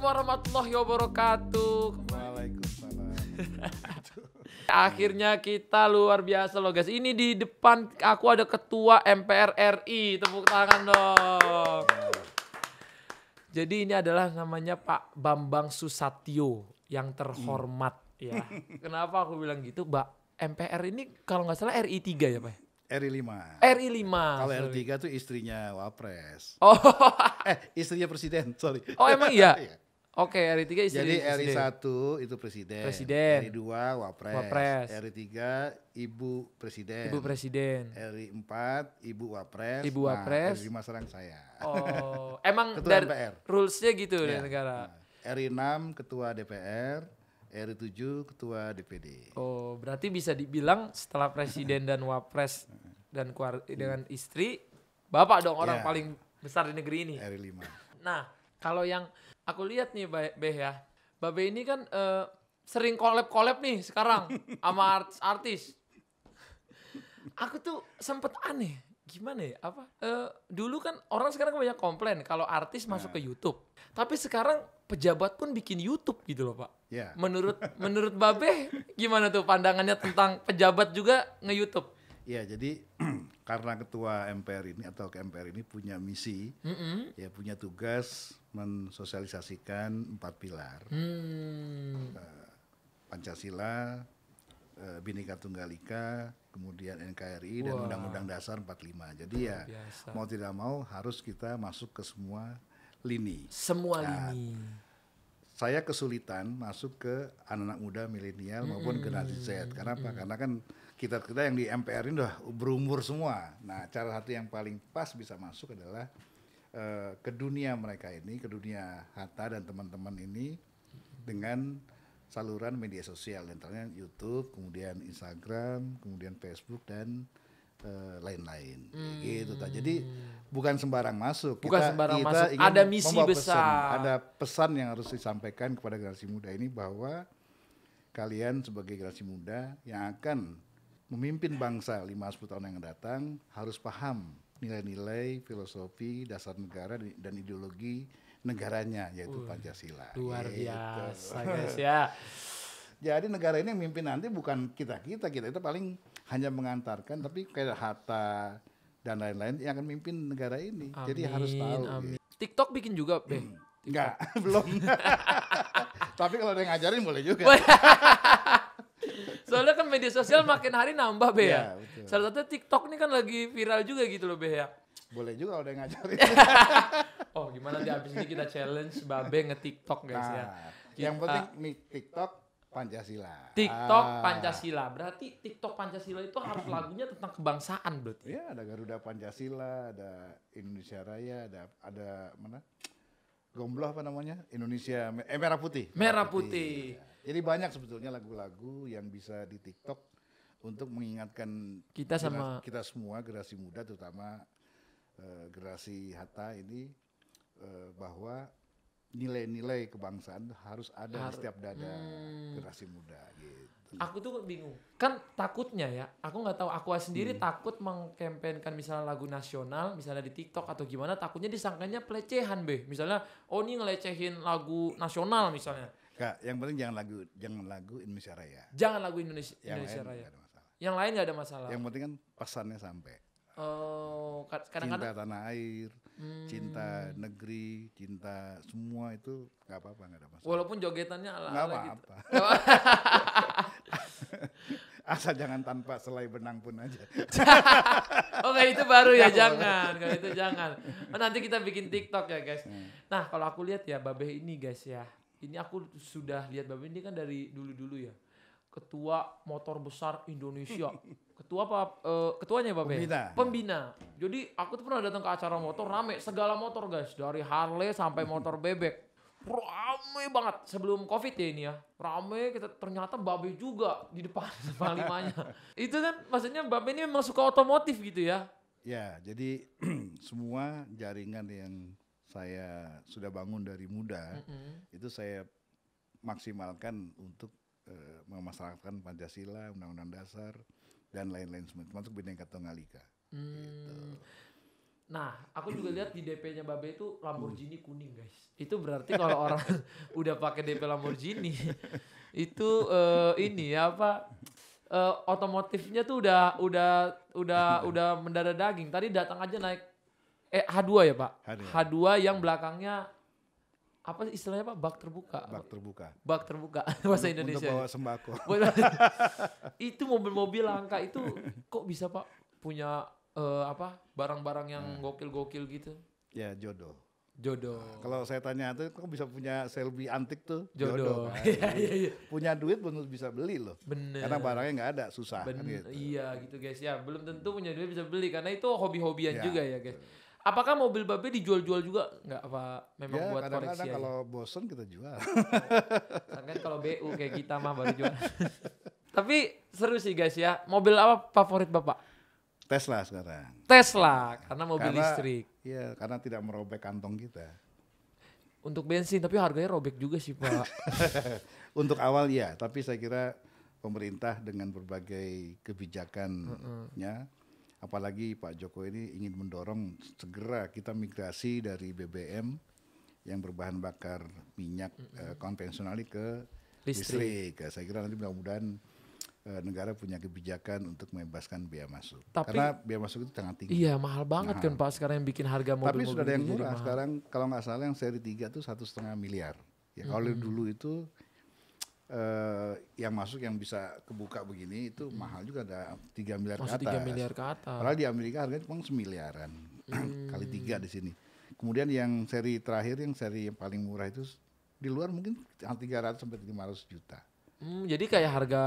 warahmatullahi wabarakatuh. Waalaikumsalam. Akhirnya kita luar biasa loh guys. Ini di depan aku ada ketua MPR RI. Tepuk tangan dong. Jadi ini adalah namanya Pak Bambang Susatyo yang terhormat ya. Kenapa aku bilang gitu, Mbak? MPR ini kalau nggak salah RI 3 ya Pak? RI 5. RI 5. Kalau RI 3 tuh istrinya Wapres. Oh. Istrinya presiden, sorry. Oh emang iya? Iya. Oke, RI 3 istri. Jadi RI presiden. 1 itu presiden. Presiden. RI 2 Wapres. RI 3 Ibu Presiden. Ibu Presiden. RI 4 Ibu Wapres. Ibu Wapres. RI 5 serang saya. Oh, emang Ketua dari MPR. rulesnya gitu di Ya. negara. RI 6 Ketua DPR. RI 7 Ketua DPD. Oh, berarti bisa dibilang setelah presiden dan wapres dan dengan istri, Bapak dong orang Ya. paling besar di negeri ini. RI 5. Nah, kalau yang aku lihat nih Beh ya, Babe ini kan sering collab nih sekarang sama artis. Aku tuh sempet aneh, gimana ya? Dulu kan orang sekarang banyak komplain kalau artis masuk ke YouTube. Tapi sekarang pejabat pun bikin YouTube gitu loh Pak. Ya. Menurut Babe gimana tuh pandangannya tentang pejabat juga nge-YouTube? Ya, jadi karena ketua MPR ini atau KMPR ini punya misi, ya punya tugas mensosialisasikan 4 pilar. Pancasila, Bhinneka Tunggal Ika, kemudian NKRI dan Undang-Undang Dasar 45. Jadi ya biasa. mau tidak mau harus kita masuk ke semua lini. Semua lini. Saya kesulitan masuk ke anak-anak muda milenial maupun generasi Z. Karena apa? Karena kan kita yang di MPR ini udah berumur semua. Nah, cara satu yang paling pas bisa masuk adalah ke dunia mereka ini, ke dunia Hatta dan teman-teman ini dengan saluran media sosial, antaranya YouTube, kemudian Instagram, kemudian Facebook dan lain-lain. Gitu. Jadi bukan sembarang masuk. Bukan sembarang masuk. Ingin Ada misi membawa besar. Pesan. Ada pesan yang harus disampaikan kepada generasi muda ini bahwa kalian sebagai generasi muda yang akan memimpin bangsa 5-10 tahun yang datang harus paham nilai-nilai, filosofi, dasar negara dan ideologi negaranya yaitu Pancasila. Luar Gitu. biasa guys ya. Jadi negara ini yang mimpin nanti bukan kita itu paling hanya mengantarkan, tapi kayak Hatta dan lain-lain yang akan mimpin negara ini. Jadi harus tahu. Amin. TikTok bikin juga, Beh? Enggak, belum. Tapi kalau ada yang ngajarin boleh juga. Soalnya kan media sosial makin hari nambah, Beh ya. Iya, betul. Salah satunya TikTok ini kan lagi viral juga gitu loh, Beh ya. Boleh juga kalau ada yang ngajarin. Oh, gimana di abis ini kita challenge Babe nge-TikTok guys ya. Yang penting nih TikTok Pancasila. TikTok Pancasila. Berarti TikTok Pancasila itu harus lagunya tentang kebangsaan berarti. Ya, ada Garuda Pancasila, ada Indonesia Raya, ada mana? Gombloh apa namanya? Indonesia Merah Putih. Merah Putih. Ya. Jadi banyak sebetulnya lagu-lagu yang bisa di TikTok untuk mengingatkan Kita sama kita semua generasi muda terutama generasi Hatta ini bahwa nilai-nilai kebangsaan harus ada di setiap dada generasi muda gitu. aku tuh bingung. Kan takutnya ya, aku nggak tahu, aku sendiri takut mengkampanyekan misalnya lagu nasional, misalnya di TikTok atau gimana, takutnya disangkanya pelecehan, Be. Misalnya, oh ini ngelecehin lagu nasional misalnya. Enggak, yang penting jangan lagu Indonesia Raya. Jangan lagu Indonesia Yang lain Raya. nggak ada masalah. Yang lain nggak ada masalah. Yang penting kan pesannya sampai. Oh, Cinta kadang-kadang tanah air, cinta negeri, cinta semua itu nggak apa-apa, nggak ada masalah. walaupun jogetannya Nggak ala-ala gitu. apa-apa. Asal jangan tanpa selai benang pun aja. Oh, kayak itu baru ya, jangan. Kalau itu jangan. Oh, nanti kita bikin TikTok ya, guys. Nah, kalau aku lihat ya Babe ini, guys ya. Ini aku sudah lihat Babe ini kan dari dulu-dulu ya. Ketua Motor Besar Indonesia. Ketua apa? Ketuanya Babe? Pembina. Jadi aku tuh pernah datang ke acara motor, rame segala motor guys, dari Harley sampai motor bebek. Rame banget sebelum Covid ya ini ya. Rame, kita ternyata Babe juga di depan panglimanya. Itu kan maksudnya Babe ini memang suka otomotif gitu ya. Ya, jadi semua jaringan yang saya sudah bangun dari muda itu saya maksimalkan untuk memasrakkan Pancasila, Undang-Undang Dasar dan lain-lain semua, termasuk Bhinneka Tunggal Ika. Gitu. Nah, aku juga lihat di DP-nya Babe itu Lamborghini kuning, guys. Itu berarti kalau orang udah pakai DP Lamborghini itu ini ya apa otomotifnya tuh udah mendarah daging. Tadi datang aja naik H2 ya, Pak? H2. H2 yang belakangnya apa istilahnya, Pak? Bak terbuka. Bak terbuka bahasa Indonesia. Untuk bawa sembako. Itu mobil-mobil langka itu kok bisa, Pak, punya barang-barang yang gokil-gokil gitu? Ya jodoh. Kalau saya tanya tuh kok bisa punya Shelby antik tuh? Jodoh. Kan? Iya. Punya duit belum bisa beli loh. Bener. Karena barangnya nggak ada, susah. Kan gitu. Iya gitu guys ya. Belum tentu punya duit bisa beli karena itu hobi-hobian Ya, juga ya guys. Apakah mobil Babe dijual-jual juga nggak, apa memang ya, buat koleksi kadang-kadang aja? kalau bosen kita jual. Kan kalau BU kayak kita mah baru jual. Tapi seru sih guys ya. Mobil apa favorit Bapak? Tesla sekarang. Tesla karena mobil listrik. Iya, karena tidak merobek kantong kita. Untuk bensin tapi harganya robek juga sih Pak. Untuk awal ya, tapi saya kira pemerintah dengan berbagai kebijakannya, apalagi Pak Jokowi ini ingin mendorong segera kita migrasi dari BBM yang berbahan bakar minyak konvensional ke listrik. Saya kira nanti mudah-mudahan negara punya kebijakan untuk membebaskan biaya masuk. Karena biaya masuk itu sangat tinggi. Iya, mahal banget kan Pak sekarang yang bikin harga mobil. Tapi sudah ada yang murah sekarang, kalau nggak salah yang seri 3 itu 1,5 miliar. Ya, kalau dulu itu yang masuk yang bisa kebuka begini itu mahal juga, ada 3 miliar ke atas. 3 miliar ke atas. Padahal di Amerika harganya cuma 1 miliaran. Kali 3 di sini. Kemudian yang seri terakhir, yang seri yang paling murah itu di luar mungkin 300 sampai 500 juta. Jadi kayak harga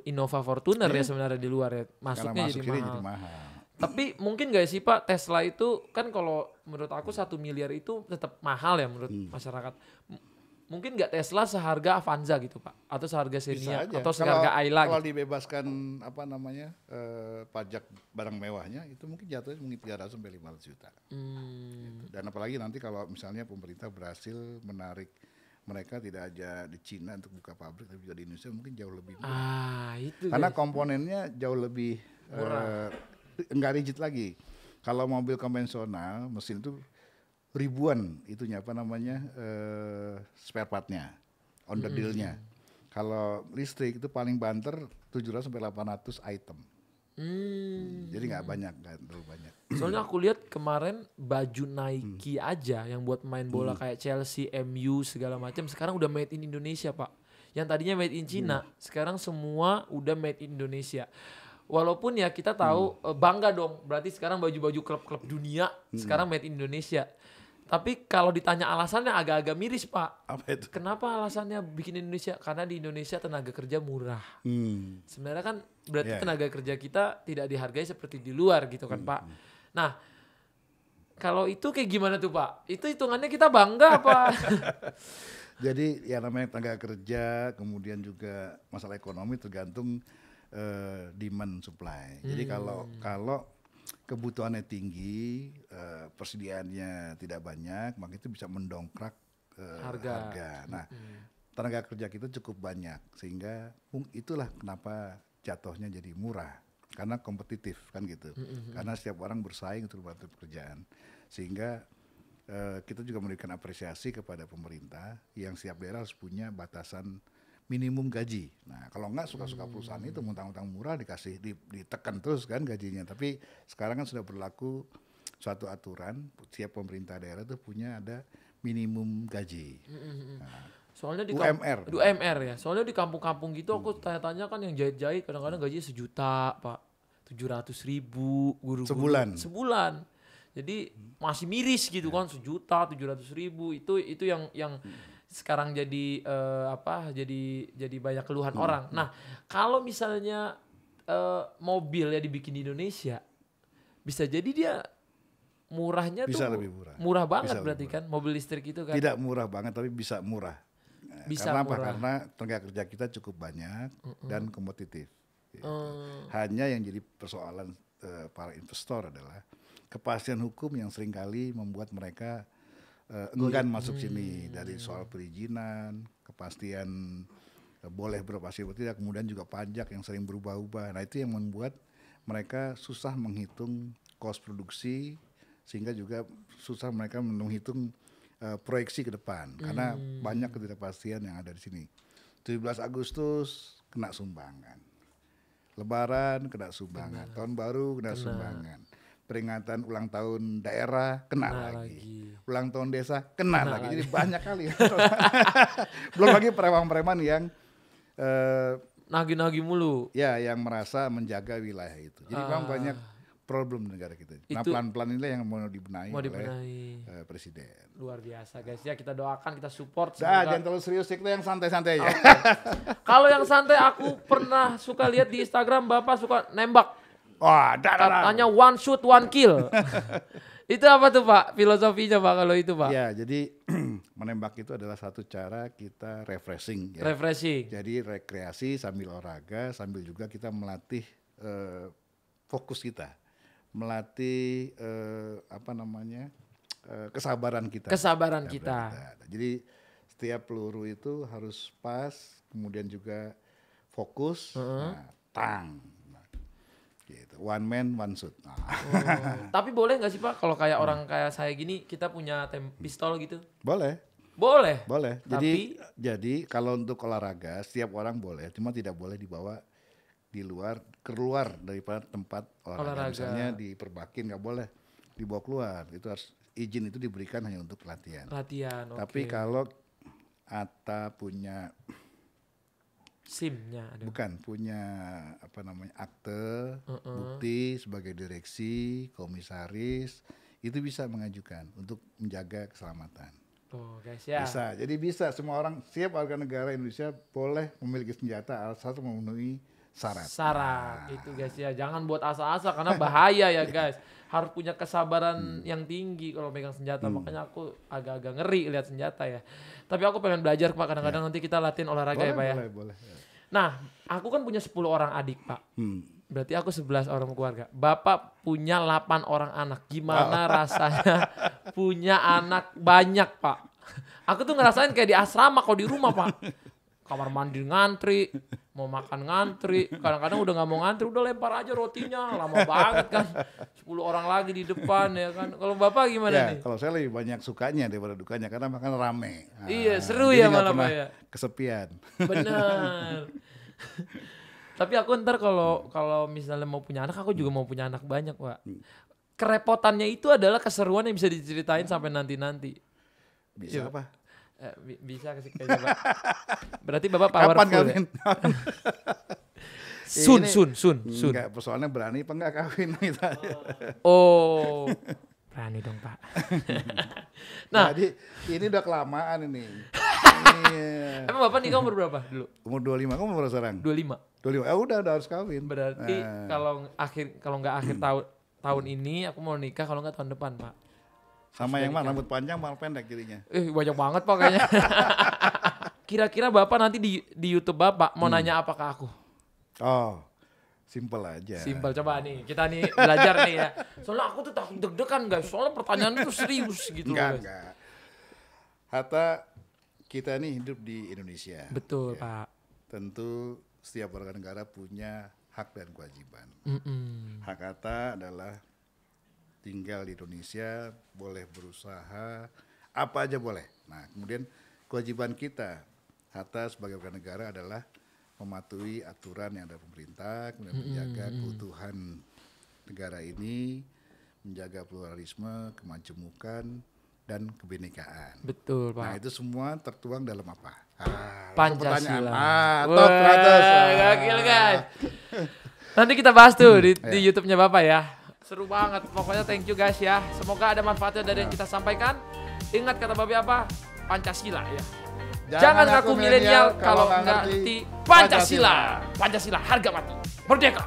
Innova Fortuner ya sebenarnya di luar ya. Masuknya jadi mahal. Tapi mungkin gak sih Pak, Tesla itu kan kalau menurut aku 1 miliar itu tetap mahal ya menurut masyarakat. Mungkin nggak Tesla seharga Avanza gitu Pak, atau seharga Xenia atau seharga Ayla kalau gitu. dibebaskan pajak barang mewahnya itu mungkin jatuhnya mungkin 300 sampai 500 juta. Gitu. Dan apalagi nanti kalau misalnya pemerintah berhasil menarik mereka tidak aja di Cina untuk buka pabrik, tapi juga di Indonesia mungkin jauh lebih murah. Itu karena komponennya jauh lebih enggak rigid lagi. Kalau mobil konvensional mesin itu ribuan itunya spare partnya, on the deal-nya. Kalau listrik itu paling banter 700 sampai 800 item. Jadi nggak terlalu banyak. Soalnya aku lihat kemarin baju Nike aja yang buat main bola kayak Chelsea, MU segala macam sekarang udah made in Indonesia Pak. Yang tadinya made in Cina, sekarang semua udah made in Indonesia. Walaupun ya kita tahu bangga dong, berarti sekarang baju-baju klub-klub dunia sekarang made in Indonesia. Tapi kalau ditanya alasannya agak-agak miris Pak. Apa itu? Kenapa alasannya bikin Indonesia? Karena di Indonesia tenaga kerja murah. Sebenarnya kan berarti tenaga kerja kita tidak dihargai seperti di luar gitu kan Pak. Nah kalau itu kayak gimana tuh Pak? Itu hitungannya kita bangga apa? Jadi ya namanya tenaga kerja, kemudian juga masalah ekonomi tergantung demand supply. Jadi kalau kebutuhannya tinggi, persediaannya tidak banyak, maka itu bisa mendongkrak harga. Nah, tenaga kerja kita cukup banyak, sehingga itulah kenapa jatuhnya jadi murah, karena kompetitif kan gitu. Karena setiap orang bersaing untuk mendapatkan pekerjaan, sehingga kita juga memberikan apresiasi kepada pemerintah yang setiap daerah harus punya batasan minimum gaji. Nah, kalau enggak suka-suka perusahaan itu mentang-mentang murah ditekan terus kan gajinya. Tapi sekarang kan sudah berlaku suatu aturan, setiap pemerintah daerah itu punya ada minimum gaji. Nah, soalnya di UMR ya. Soalnya di kampung-kampung gitu aku tanya-tanya kan yang jahit-jahit kadang-kadang gajinya 1 juta, Pak. 700.000 guru-guru sebulan. Jadi masih miris gitu kan, 1 juta 700.000 itu yang sekarang jadi jadi banyak keluhan orang. Nah, kalau misalnya mobil ya dibikin di Indonesia, bisa jadi dia murahnya bisa tuh lebih murah banget berarti kan mobil listrik itu kan. Tidak murah banget tapi bisa murah. Karena apa? Karena tenaga kerja kita cukup banyak dan kompetitif. Hanya yang jadi persoalan para investor adalah kepastian hukum yang seringkali membuat mereka enggan masuk sini, dari soal perizinan, kepastian boleh beroperasi atau tidak, kemudian juga pajak yang sering berubah-ubah. Nah itu yang membuat mereka susah menghitung cost produksi, sehingga juga susah mereka menghitung proyeksi ke depan karena banyak ketidakpastian yang ada di sini. 17 Agustus kena sumbangan, Lebaran kena sumbangan, Tahun Baru kena sumbangan, peringatan ulang tahun daerah kena lagi, ulang tahun desa kena lagi. Jadi banyak kali. Belum lagi preman-preman yang nagih-nagih mulu. Ya, yang merasa menjaga wilayah itu. Jadi memang banyak problem di negara kita. Nah, pelan-pelan inilah yang mau dibenahi oleh presiden. Luar biasa guys ya, kita doakan, kita support. Jangan terlalu serius, kita yang santai-santai ya. Kalau yang santai, aku pernah suka lihat di Instagram Bapak suka nembak. Wah, katanya one shoot one kill. Itu apa tuh Pak filosofinya Pak kalau itu Pak? Ya, jadi menembak itu adalah satu cara kita refreshing. Ya. Refreshing. Jadi rekreasi sambil olahraga, sambil juga kita melatih fokus kita, melatih kesabaran kita. Kesabaran kita. Jadi setiap peluru itu harus pas, kemudian juga fokus, tang. Gitu. One man, one shoot. Tapi boleh nggak sih Pak kalau kayak orang kayak saya gini kita punya pistol gitu? Boleh. Boleh. Boleh. Jadi kalau untuk olahraga setiap orang boleh, cuma tidak boleh dibawa di luar, keluar daripada tempat olahraga. Misalnya di perbakin nggak boleh dibawa keluar. Itu harus izin itu diberikan hanya untuk latihan. Tapi kalau Atta punya SIM-nya ada. Bukan, punya akte, bukti sebagai direksi, komisaris, itu bisa mengajukan untuk menjaga keselamatan. Oh guys ya. Bisa, jadi bisa semua orang, setiap warga negara Indonesia boleh memiliki senjata asal memenuhi syarat. Itu guys ya, jangan buat asal-asal karena bahaya ya guys. Harus punya kesabaran yang tinggi kalau pegang senjata, makanya aku agak-agak ngeri lihat senjata ya. Tapi aku pengen belajar Pak, kadang-kadang nanti kita latihan olahraga ya Pak ya. Boleh. Nah, aku kan punya 10 orang adik Pak. Berarti aku 11 orang keluarga. Bapak punya 8 orang anak. Gimana rasanya punya anak banyak Pak? Aku tuh ngerasain kayak di asrama kalau di rumah Pak. Kamar mandi ngantri, mau makan ngantri, kadang-kadang udah gak mau ngantri, udah lempar aja rotinya, lama banget kan. 10 orang lagi di depan ya kan. Kalau Bapak gimana nih? Kalau saya lebih banyak sukanya daripada dukanya karena makan rame. Iya, seru ya malah Pak ya. Kesepian. Benar. Tapi aku ntar kalau misalnya mau punya anak, aku juga mau punya anak banyak Pak. Kerepotannya itu adalah keseruan yang bisa diceritain sampai nanti-nanti. Bisa apa? Bisa kasih kayaknya Pak. Berarti Bapak powerful. Kapan kawin? Sun. Enggak, persoalannya berani apa enggak kawin kita. Oh, berani dong Pak. Nah, jadi ini udah kelamaan ini. Emang Bapak nikah umur berapa dulu? Umur 25, kamu umur sekarang? 25. Udah harus kawin. Berarti kalau nggak akhir tahun ini aku mau nikah, kalau nggak tahun depan Pak. Sama yang mana? Rambut panjang malah pendek jadinya. Banyak banget Pak kayaknya. Kira-kira Bapak nanti di YouTube Bapak mau nanya apa ke aku? Oh, simple aja. Simple, coba nih kita nih belajar nih ya. Soalnya aku tuh takut deg-degan guys. Soalnya pertanyaan itu serius gitu. Enggak. Hatta kita nih hidup di Indonesia. Betul ya. Pak. Tentu setiap warga negara punya hak dan kewajiban. Hak Hatta adalah tinggal di Indonesia, boleh berusaha, apa aja boleh. Nah, kemudian kewajiban kita, Hatta sebagai warga negara adalah mematuhi aturan yang ada pemerintah, kemudian menjaga keutuhan negara ini, menjaga pluralisme, kemajemukan, dan kebinekaan. Betul Pak. Nah, itu semua tertuang dalam apa? Pancasila. Top 100. Gokil guys. Nanti kita bahas tuh di YouTube-nya Bapak ya. Seru banget, pokoknya thank you guys ya. Semoga ada manfaatnya dari yang kita sampaikan. Ingat kata Babi apa? Pancasila ya. Jangan ngaku milenial kalau nggak ngerti Pancasila. Pancasila harga mati. Merdeka.